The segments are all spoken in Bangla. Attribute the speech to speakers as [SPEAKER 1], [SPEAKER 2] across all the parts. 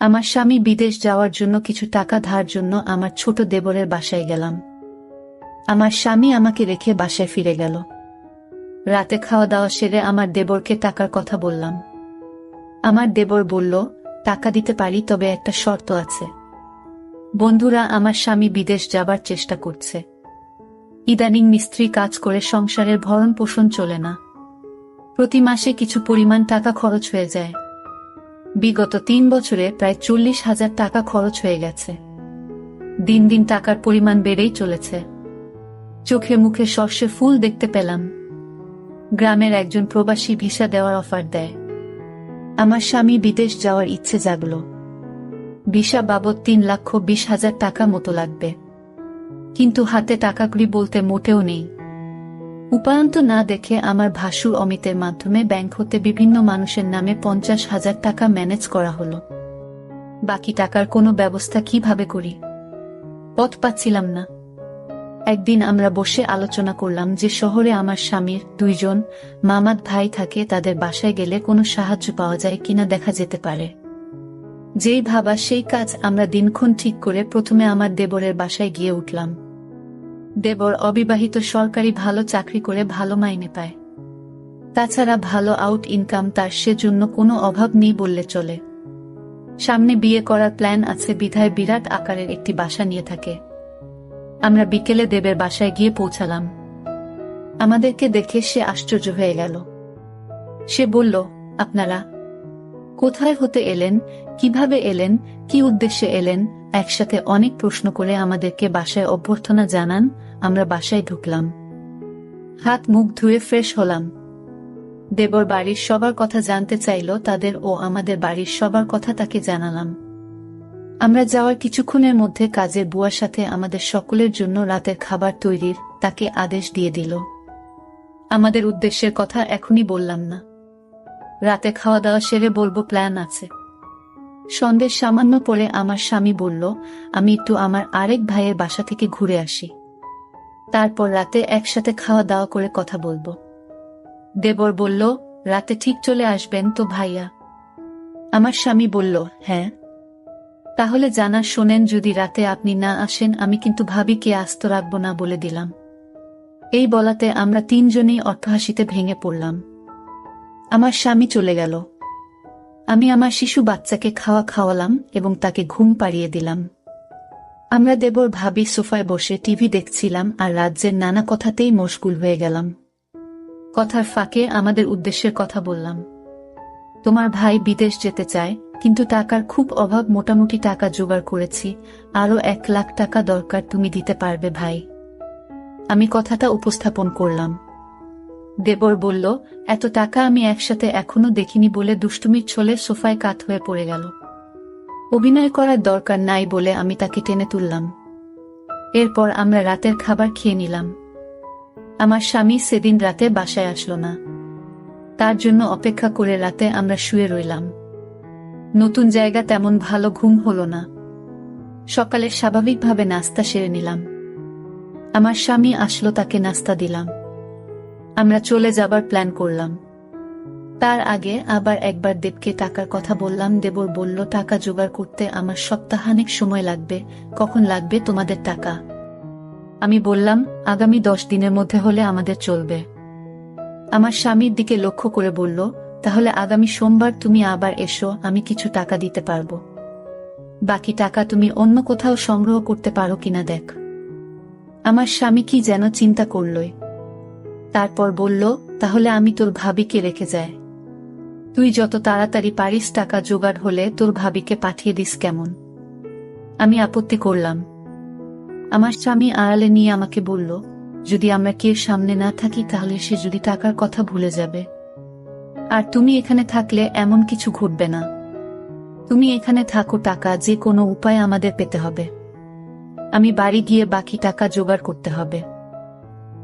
[SPEAKER 1] আমার স্বামী বিদেশ যাওয়ার জন্য কিছু টাকা ধার জন্য আমার ছোট দেবরের বাসায় গেলাম। আমার স্বামী আমাকে রেখে বাসায় ফিরে গেল। রাতে খাওয়া দাওয়া সেরে আমার দেবরকে টাকার কথা বললাম। আমার দেবর বলল, টাকা দিতে পারি, তবে একটা শর্ত আছে। বন্ধুরা, আমার স্বামী বিদেশ যাবার চেষ্টা করছে। ইদানিং মিস্ত্রি কাজ করে সংসারের ভরণ পোষণ চলে না। প্রতি মাসে কিছু পরিমাণ টাকা খরচ হয়ে যায়। বিগত 3 বছরে প্রায় 40,000 টাকা খরচ হয়ে গেছে। দিন দিন টাকার পরিমাণ বেড়েই চলেছে। চোখে মুখে সর্ষে ফুল দেখতে পেলাম। গ্রামের একজন প্রবাসী ভিসা দেওয়ার অফার দেয়। আমার স্বামী বিদেশ যাওয়ার ইচ্ছে জাগল। ভিসা বাবদ 3,20,000 টাকা মতো লাগবে, কিন্তু হাতে টাকাগুলি বলতে মোটেও নেই। উপায়ন্ত না দেখে আমার ভাসুর অমিতের মাধ্যমে ব্যাংক হতে বিভিন্ন মানুষের নামে 50,000 টাকা ম্যানেজ করা হলো। বাকি টাকার কোনো ব্যবস্থা কিভাবে করি, পথ পাচ্ছিলাম না। একদিন আমরা বসে আলোচনা করলাম যে শহরে আমার স্বামীর 2 জন মামাত ভাই থাকে, তাদের বাসায় গেলে কোনো সাহায্য পাওয়া যায় কিনা দেখা যেতে পারে। যেই ভাবা সেই কাজ। আমরা দিনক্ষণ ঠিক করে প্রথমে আমার দেবরের বাসায় গিয়ে উঠলাম। দেবর অবিবাহিত, সরকারি ভালো চাকরি করে ভালো মাইনে পায়। তাছাড়া ভালো আউট ইনকাম তার, সেজন্য কোনো অভাব নেই বললে চলে। সামনে বিয়ে করার প্ল্যান আছে বিধায় বিরাট আকারের একটি বাসা নিয়ে থাকে। আমরা বিকেলে দেবের বাসায় গিয়ে পৌঁছালাম। আমাদেরকে দেখে সে আশ্চর্য হয়ে গেল। সে বলল, আপনারা কোথায় হতে এলেন, কিভাবে এলেন, কি উদ্দেশ্যে এলেন? একসাথে অনেক প্রশ্ন করে আমাদেরকে বাসায় অভ্যর্থনা জানান। আমরা বাসায় ঢুকলাম, হাত মুখ ধুয়ে ফ্রেশ হলাম। দেবর বাড়ির সবার কথা জানতে চাইল, তাদের ও আমাদের বাড়ির সবার কথা তাকে জানালাম। আমরা যাওয়ার কিছুক্ষণের মধ্যে কাজের বুয়ার সাথে আমাদের সকলের জন্য রাতের খাবার তৈরির তাকে আদেশ দিয়ে দিল। আমাদের উদ্দেশ্যের কথা এখনই বললাম না, রাতে খাওয়া দাওয়া সেরে বলবো, প্ল্যান আছে। সন্ধ্যের সামান্য পরে আমার স্বামী বলল, আমি একটু আমার আরেক ভাইয়ের বাসা থেকে ঘুরে আসি, তারপর রাতে একসাথে খাওয়া দাওয়া করে কথা বলবো। দেবর বলল, রাতে ঠিক চলে আসবেন তো ভাইয়া? আমার স্বামী বলল, হ্যাঁ। তাহলে জানা শোনেন, যদি রাতে আপনি না আসেন আমি কিন্তু ভাবিকে আস্ত রাখবো না বলে দিলাম। এই বলাতে আমরা 3 জনেই অট্টহাসিতে ভেঙে পড়লাম। আমার স্বামী চলে গেল। আমি আমার শিশু বাচ্চাকে খাওয়ালাম এবং তাকে ঘুম পাড়িয়ে দিলাম। আমরা দেবর ভাবি সোফায় বসে টিভি দেখছিলাম আর রাজ্যের নানা কথাতেই মশগুল হয়ে গেলাম। কথার ফাঁকে আমাদের উদ্দেশ্যের কথা বললাম। তোমার ভাই বিদেশ যেতে চায়, কিন্তু টাকার খুব অভাব। মোটামুটি টাকা জোগাড় করেছি, আরো 1 লাখ টাকা দরকার, তুমি দিতে পারবে ভাই? আমি কথাটা উপস্থাপন করলাম। দেবর বলল, এত টাকা আমি একসাথে এখনো দেখিনি বলে দুষ্টুমির ছলে সোফায় কাত হয়ে পড়ে গেল। অভিনয় করার দরকার নাই বলে আমি তাকে টেনে তুললাম। এরপর আমরা রাতের খাবার খেয়ে নিলাম। আমার স্বামী সেদিন রাতে বাসায় আসলো না। তার জন্য অপেক্ষা করে রাতে আমরা শুয়ে রইলাম। নতুন জায়গা, তেমন ভালো ঘুম হলো না। সকালে স্বাভাবিকভাবে নাস্তা সেরে নিলাম। আমার স্বামী আসলো, তাকে নাস্তা দিলাম। আমরা চলে যাবার প্ল্যান করলাম। তার আগে আবার একবার দেবকে টাকার কথা বললাম। দেবর বলল, টাকা জোগাড় করতে আমার সপ্তাহানেক সময় লাগবে। কখন লাগবে তোমাদের টাকা? আমি বললাম, আগামী 10 দিনের মধ্যে হলে আমাদের চলবে। আমার স্বামীর দিকে লক্ষ্য করে বলল, তাহলে আগামী সোমবার তুমি আবার এসো, আমি কিছু টাকা দিতে পারবো। বাকি টাকা তুমি অন্য কোথাও সংগ্রহ করতে পারো কিনা দেখ। আমার স্বামী কি যেন চিন্তা করলই, তারপর বলল, তাহলে আমি তোর ভাবিকে রেখে যাই। তুই যত তাড়াতাড়ি পারিস টাকা জোগাড় হলে তোর ভাবিকে পাঠিয়ে দিস, কেমন? আমি আপত্তি করলাম। আমার স্বামী আড়ালে নিয়ে আমাকে বলল, যদি আমরা কেউ সামনে না থাকি তাহলে সে যদি টাকার কথা ভুলে যাবে। আর তুমি এখানে থাকলে এমন কিছু ঘটবে না। তুমি এখানে থাকো, টাকা যে কোনো উপায় আমাদের পেতে হবে। আমি বাড়ি গিয়ে বাকি টাকা জোগাড় করতে হবে।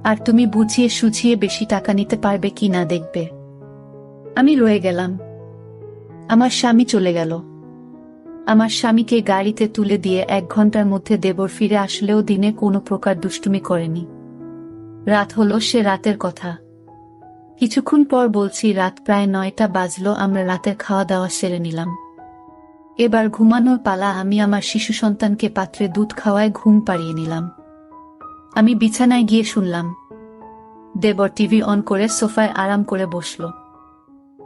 [SPEAKER 1] আর তুমি বুঝিয়ে সুঝিয়ে বেশি টাকা নিতে পারবে কি না দেখবে। আমি রয়ে গেলাম। আমার স্বামী চলে গেল। আমার স্বামীকে গাড়িতে তুলে দিয়ে 1 ঘন্টার মধ্যে দেবর ফিরে আসলেও দিনে কোনো প্রকার দুষ্টুমি করেনি। রাত হলো, সে রাতের কথা। কিছুক্ষণ পর বলছি, রাত প্রায় 9টা বাজলো। আমরা রাতের খাওয়া দাওয়া সেরে নিলাম। এবার ঘুমানোর পালা। আমি আমার শিশু সন্তানকে পাত্রে দুধ খাওয়ায় ঘুম পাড়িয়ে নিলাম। আমি বিছানায় গিয়ে শুনলাম দেবর টিভি অন করে সোফায় আরাম করে বসল।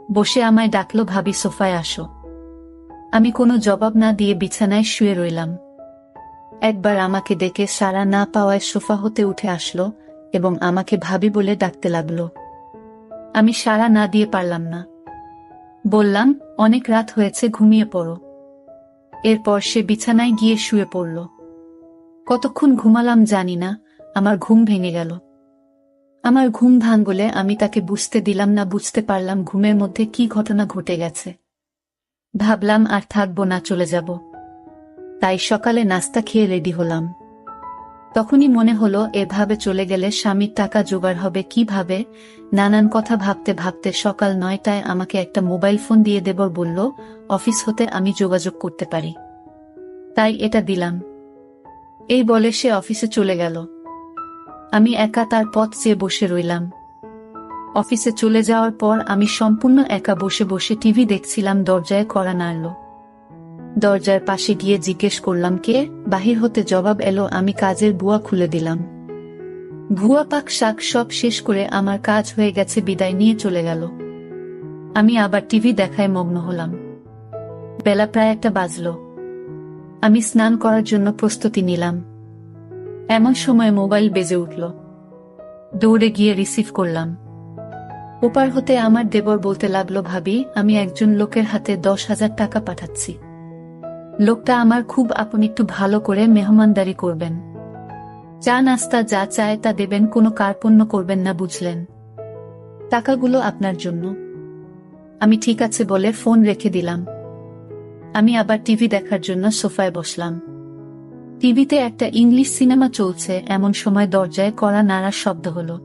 [SPEAKER 1] বসে আমায় ডাকল, ভাবি সোফায় আসো। আমি কোনো জবাব না দিয়ে বিছানায় শুয়ে রইলাম। একবার আমাকে ডেকে সাড়া না পাওয়ায় সোফা হতে উঠে আসলো এবং আমাকে ভাবি বলে ডাকতে লাগল। আমি সাড়া না দিয়ে পারলাম না। বললাম, অনেক রাত হয়েছে, ঘুমিয়ে পড়ো। এরপর সে বিছানায় গিয়ে শুয়ে পড়ল। কতক্ষণ ঘুমালাম জানি না, আমার ঘুম ভেঙে গেল। আমার ঘুম ভাঙলে আমি তাকে বুঝতে দিলাম না। বুঝতে পারলাম ঘুমের মধ্যে কি ঘটনা ঘটে গেছে। ভাবলাম আর থাকবো না, চলে যাব। তাই সকালে নাস্তা খেয়ে রেডি হলাম। তখনই মনে হলো এভাবে চলে গেলে স্বামীর টাকা জোগাড় হবে কিভাবে। নানান কথা ভাবতে ভাবতে সকাল 9টায় আমাকে একটা মোবাইল ফোন দিয়ে দেবর বলল অফিস হতে আমি যোগাযোগ করতে পারি, তাই এটা দিলাম। এই বলে সে অফিসে চলে গেল। আমি একা তার পথ চেয়ে বসে রইলাম। অফিসে চলে যাওয়ার পর আমি সম্পূর্ণ একা বসে বসে টিভি দেখছিলাম। দরজায় কড়া নাড়ল। দরজার পাশে গিয়ে জিজ্ঞেস করলাম কে। বাহির হতে জবাব এলো, আমি কাজের বুয়া খুলে দিলাম। ভুয়া পাক শাক সব শেষ করে আমার কাজ হয়ে গেছে বিদায় নিয়ে চলে গেল। আমি আবার টিভি দেখায় মগ্ন হলাম। বেলা প্রায় 1টা বাজল। আমি স্নান করার জন্য প্রস্তুতি নিলাম। এমন সময় মোবাইল বেজে উঠল। দৌড়ে গিয়ে রিসিভ করলাম। ওপার হতে আমার দেবর বলতে লাগলো, ভাবি আমি একজন লোকের হাতে 10,000 টাকা পাঠাচ্ছি। লোকটা আমার খুব আপন, একটু ভালো করে মেহমানদারি করবেন। চা নাস্তা যা চায় তা দেবেন, কোনো কার্পণ্য করবেন না, বুঝলেন? টাকাগুলো আপনার জন্য। আমি ঠিক আছে বলে ফোন রেখে দিলাম। আমি আবার টিভি দেখার জন্য সোফায় বসলাম। টিভিতে একটা ইংলিশ সিনেমা চলছে। এমন সময় দরজায় কড়া নাড়ার শব্দ হলো।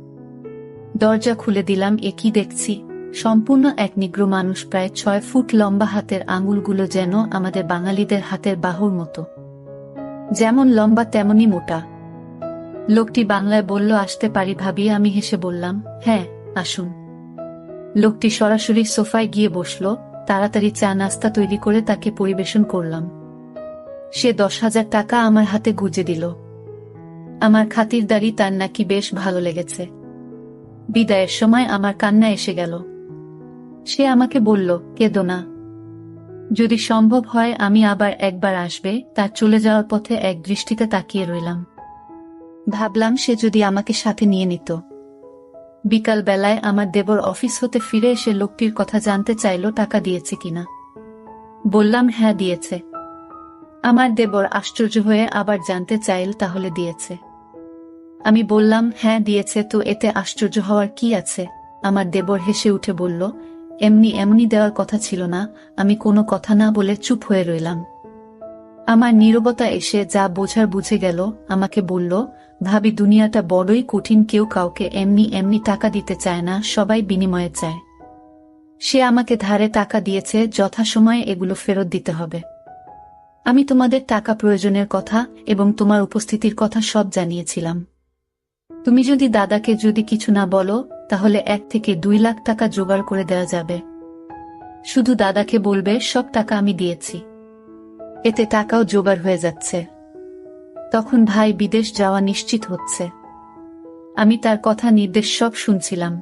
[SPEAKER 1] দরজা খুলে দিলাম। এ কি দেখছি! সম্পূর্ণ এক নিগ্রো মানুষ, প্রায় 6 ফুট লম্বা। হাতের আঙুলগুলো যেন আমাদের বাঙালিদের হাতের বাহুর মতো, যেমন লম্বা তেমনি মোটা। লোকটি বাংলায় বলল, আসতে পারি ভাবি? আমি হেসে বললাম, হ্যাঁ আসুন। লোকটি সরাসরি সোফায় গিয়ে বসল। তাড়াতাড়ি চা নাস্তা তৈরি করে তাকে পরিবেশন করলাম। সে 10,000 টাকা আমার হাতে গুজে দিল। আমার খাতিরদারি তার নাকি বেশ ভালো লেগেছে। বিদায়ের সময় আমার কান্না এসে গেল। সে আমাকে বলল, কেঁদো না। যদি সম্ভব হয় আমি আবার একবার আসবে। তার চলে যাওয়ার পথে এক দৃষ্টিতে তাকিয়ে রইলাম। ভাবলাম সে যদি আমাকে সাথে নিয়ে নিত। বিকাল বেলায় আমার দেবর অফিস হতে ফিরে এসে লোকটির কথা জানতে চাইল, টাকা দিয়েছে কিনা। বললাম হ্যাঁ দিয়েছে। আমার দেবর আশ্চর্য হয়ে আবার জানতে চাইল, তাহলে দিয়েছে? আমি বললাম হ্যাঁ দিয়েছে, তো এতে আশ্চর্য হওয়ার কি আছে? আমার দেবর হেসে উঠে বলল, এমনি দেওয়ার কথা ছিল না। আমি কোনো কথা না বলে চুপ হয়ে রইলাম। আমার নীরবতা এসে যা বোঝার বুঝে গেল। আমাকে বলল, ভাবি দুনিয়াটা বড়ই কঠিন। কেউ কাউকে এমনি টাকা দিতে চায় না, সবাই বিনিময়ে চায়। সে আমাকে ধারে টাকা দিয়েছে, যথাসময়ে এগুলো ফেরত দিতে হবে। আমি তোমাদের টাকা প্রয়োজনের কথা এবং তোমার উপস্থিতির কথা সব জানিয়েছিলাম। তুমি যদি দাদাকে যদি কিছু না বলো, তাহলে 1 থেকে 2 লাখ টাকা জোগাড় করে দেওয়া যাবে। শুধু দাদাকে বলবে সব টাকা আমি দিয়েছি। এতে টাকাও জোগাড় হয়ে যাচ্ছে। তখন ভাই বিদেশ যাওয়া নিশ্চিত হচ্ছে। আমি তার কথা নির্দেশ সব শুনছিলাম।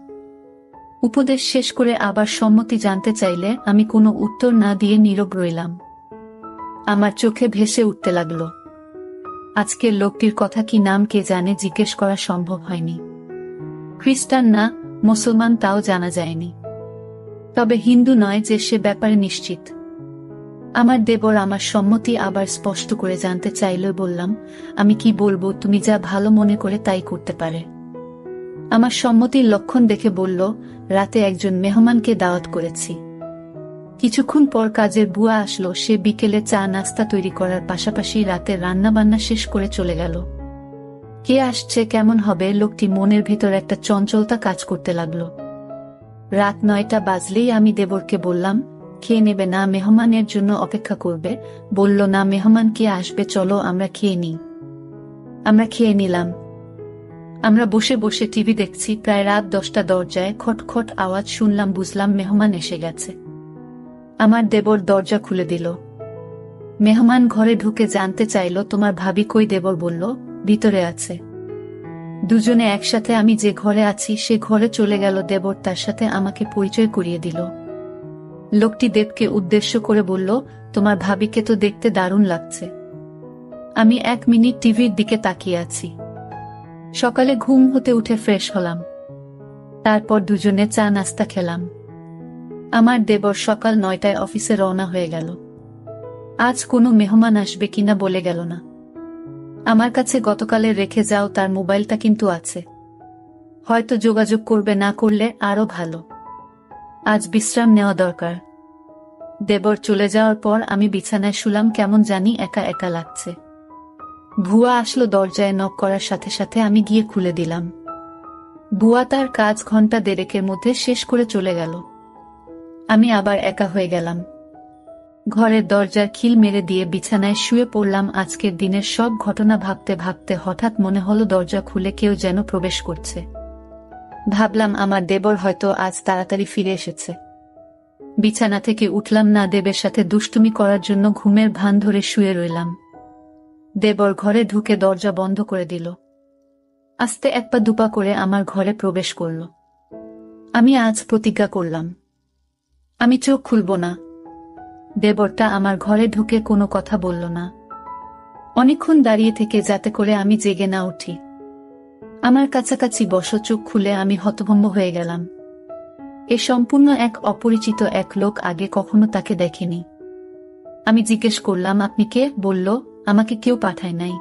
[SPEAKER 1] উপদেশ শেষ করে আবার সম্মতি জানতে চাইলে আমি কোনো উত্তর না দিয়ে নীরব রইলাম। আমার চোখে ভেসে উঠতে লাগলো। আজকের লোকটির কথা কি নাম কে জানে, জিজ্ঞেস করা সম্ভব হয়নি। খ্রিস্টান না মুসলমান তাও জানা যায়নি। তবে হিন্দু নয় যে, সে ব্যাপারে নিশ্চিত। আমার দেবর আমার সম্মতি আবার স্পষ্ট করে জানতে চাইল। বললাম, আমি কি বলবো, তুমি যা ভালো মনে করে তাই করতে পারে। আমার সম্মতির লক্ষণ দেখে বলল, রাতে একজন মেহমানকে দাওয়াত করেছি। কিছুক্ষণ পর কাজের বুয়া আসলো। সে বিকেলে চা নাস্তা তৈরি করার পাশাপাশি রাতের রান্নাবান্না শেষ করে চলে গেল। কে আসছে, কেমন হবে, লোকটি মনের ভেতর একটা চঞ্চলতা কাজ করতে লাগলো। রাত 9টা বাজলেই আমি দেবরকে বললাম, খেয়ে নেবে না, মেহমানের জন্য অপেক্ষা করবে? বলল, না, মেহমান কে আসবে, চলো আমরা খেয়ে নিই। আমরা খেয়ে নিলাম। আমরা বসে বসে টিভি দেখছি। প্রায় রাত 10টা। দরজায় খটখট আওয়াজ শুনলাম। বুঝলাম মেহমান এসে গেছে। আমার দেবর দরজা খুলে দিল। মেহমান ঘরে ঢুকে জানতে চাইল তোমার ভাবি কই। দেবর বলল ভিতরে আছে। দুজনে একসাথে আমি যে ঘরে আছি সে ঘরে চলে গেল। দেবর তার সাথে আমাকে পরিচয় করিয়ে দিল। লোকটি দেবকে উদ্দেশ্য করে বলল, তোমার ভাবিকে তো দেখতে দারুণ লাগছে। আমি 1 মিনিট টিভির দিকে তাকিয়ে আছি। সকালে ঘুম হতে উঠে ফ্রেশ হলাম। তারপর দুজনে চা নাস্তা খেলাম। আমার দেবর সকাল 9টায় অফিসে রওনা হয়ে গেল। আজ কোনো মেহমান আসবে কিনা বলে গেল না। আমার কাছে গতকালে রেখে যাও তার মোবাইলটা কিন্তু আছে, হয়তো যোগাযোগ করবে, না করলে আরো ভালো। আজ বিশ্রাম নেওয়া দরকার। দেবর চলে যাওয়ার পর আমি বিছানায় শুলাম, কেমন জানি একা একা লাগছে। ভুয়া আসলো দরজায় নক করার সাথে সাথে আমি গিয়ে খুলে দিলাম। ভুয়া তার কাজ ঘন্টা দেড়েকের মধ্যে শেষ করে চলে গেল। আমি আবার একা হয়ে গেলাম। ঘরের দরজার খিল মেরে দিয়ে বিছানায় শুয়ে পড়লাম। আজকের দিনের সব ঘটনা ভাবতে ভাবতে হঠাৎ মনে হলো দরজা খুলে কেউ যেন প্রবেশ করছে। ভাবলাম আমার দেবর হয়তো আজ তাড়াতাড়ি ফিরে এসেছে। বিছানা থেকে উঠলাম না, দেবের সাথে দুষ্টুমি করার জন্য ঘুমের ভান ধরে শুয়ে রইলাম। দেবর ঘরে ঢুকে দরজা বন্ধ করে দিল। আস্তে 1 পা 2 পা করে আমার ঘরে প্রবেশ করল। আমি আজ প্রতিজ্ঞা করলাম, আমি চোখ খুলব না। দেবরটা আমার ঘরে ঢুকে কোনো কথা বলল না। অনেকক্ষণ দাঁড়িয়ে থেকে যাতে করে আমি জেগে না উঠি। আমার কাছাকাছি বসো। চোখ খুলে আমি হতভম্ব হয়ে গেলাম। এ সম্পূর্ণ এক অপরিচিত এক লোক, আগে কখনো তাকে দেখিনি। আমি জিজ্ঞেস করলাম, আপনি কে? বলল, আমাকে কেউ পাঠায় নাই,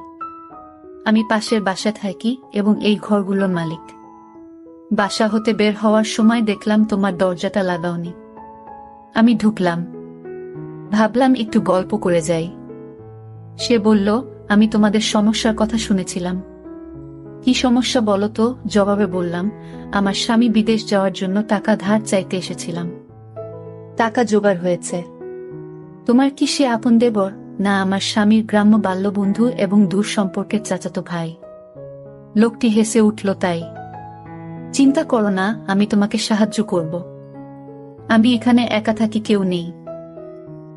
[SPEAKER 1] আমি পাশের বাসা থাকি এবং এই ঘরগুলোর মালিক। বাসা হতে বের হওয়ার সময় দেখলাম তোমার দরজাটা লাগাওনি। আমি ঢুকলাম, ভাবলাম একটু গল্প করে যাই। সে বলল, আমি তোমাদের সমস্যার কথা শুনেছিলাম। কি সমস্যা বলো তো? জবাবে বললাম, আমার স্বামী বিদেশ যাওয়ার জন্য টাকা ধার চাইতে এসেছিলাম। টাকা জোগাড় হয়েছে। তোমার কি সে আপন দেবর? না, আমার স্বামীর গ্রাম্য বাল্যবন্ধু এবং দূর সম্পর্কের চাচাতো ভাই। লোকটি হেসে উঠল, তাই? চিন্তা করো না, আমি তোমাকে সাহায্য করব। আমি এখানে একা থাকি, কেউ নেই।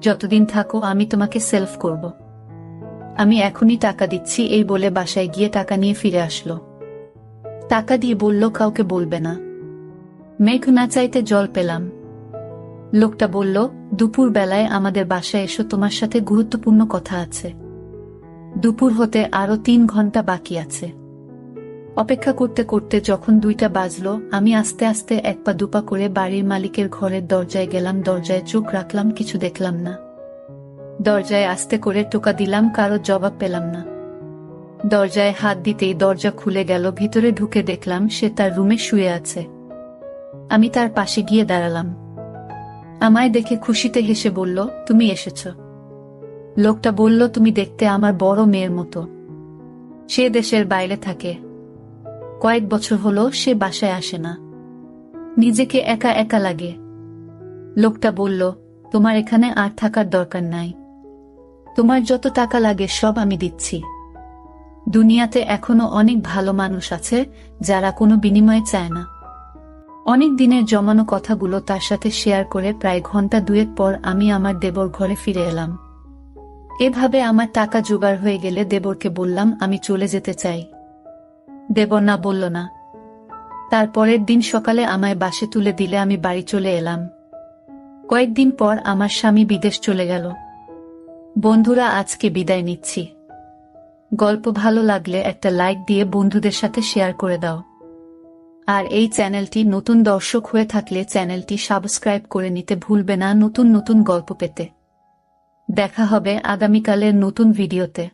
[SPEAKER 1] যতদিন থাকো আমি তোমাকে সেলফ করব। আমি এখনই টাকা দিচ্ছি। এই বলে বাসায় গিয়ে টাকা নিয়ে ফিরে আসলো। টাকা দিয়ে বলল, কাউকে বলবে না। মেঘ না চাইতে জল পেলাম। লোকটা বলল, দুপুর বেলায় আমাদের বাসায় এসো, তোমার সাথে গুরুত্বপূর্ণ কথা আছে। দুপুর হতে আরো 3 ঘন্টা বাকি আছে। অপেক্ষা করতে করতে যখন 2টা বাজলো, আমি আস্তে আস্তে 1 পা 2 পা করে বাড়ির মালিকের ঘরের দরজায় গেলাম। দরজায় চোখ রাখলাম, কিছু দেখলাম না। দরজায় আস্তে করে টোকা দিলাম, কারো জবাব পেলাম না। দরজায় হাত দিতেই দরজা খুলে গেল। ভিতরে ঢুকে দেখলাম সে তার রুমে শুয়ে আছে। আমি তার পাশে গিয়ে দাঁড়ালাম। আমায় দেখে খুশিতে হেসে বলল, তুমি এসেছ। লোকটা বলল, তুমি দেখতে আমার বড় মেয়ের মতো। সে দেশের বাইরে থাকে। কয়েক বছর হলো সে বাসায় আসে না। নিজেকে একা একা লাগে। লোকটা বলল, তোমার এখানে আর থাকার দরকার নাই। তোমার যত টাকা লাগে সব আমি দিচ্ছি। দুনিয়াতে এখনো অনেক ভালো মানুষ আছে যারা কোনো বিনিময় চায় না। অনেক দিনের জমানো কথাগুলো তার সাথে শেয়ার করে প্রায় ঘন্টা 2 পর আমি আমার দেবর ঘরে ফিরে এলাম। এভাবে আমার টাকা জোগাড় হয়ে গেলে দেবরকে বললাম, আমি চলে যেতে চাই। দেবর না বলল না। তারপরের দিন সকালে আমায় বাসে তুলে দিলে আমি বাড়ি চলে এলাম। কয়েকদিন পর আমার স্বামী বিদেশ চলে গেল। বন্ধুরা, আজকে বিদায় নিচ্ছি। গল্প ভালো লাগলে একটা লাইক দিয়ে বন্ধুদের সাথে শেয়ার করে দাও। আর এই চ্যানেলটি নতুন দর্শক হয়ে থাকলে চ্যানেলটি সাবস্ক্রাইব করে নিতে ভুলবে না নতুন নতুন গল্প পেতে। দেখা হবে আগামীকালের নতুন ভিডিওতে।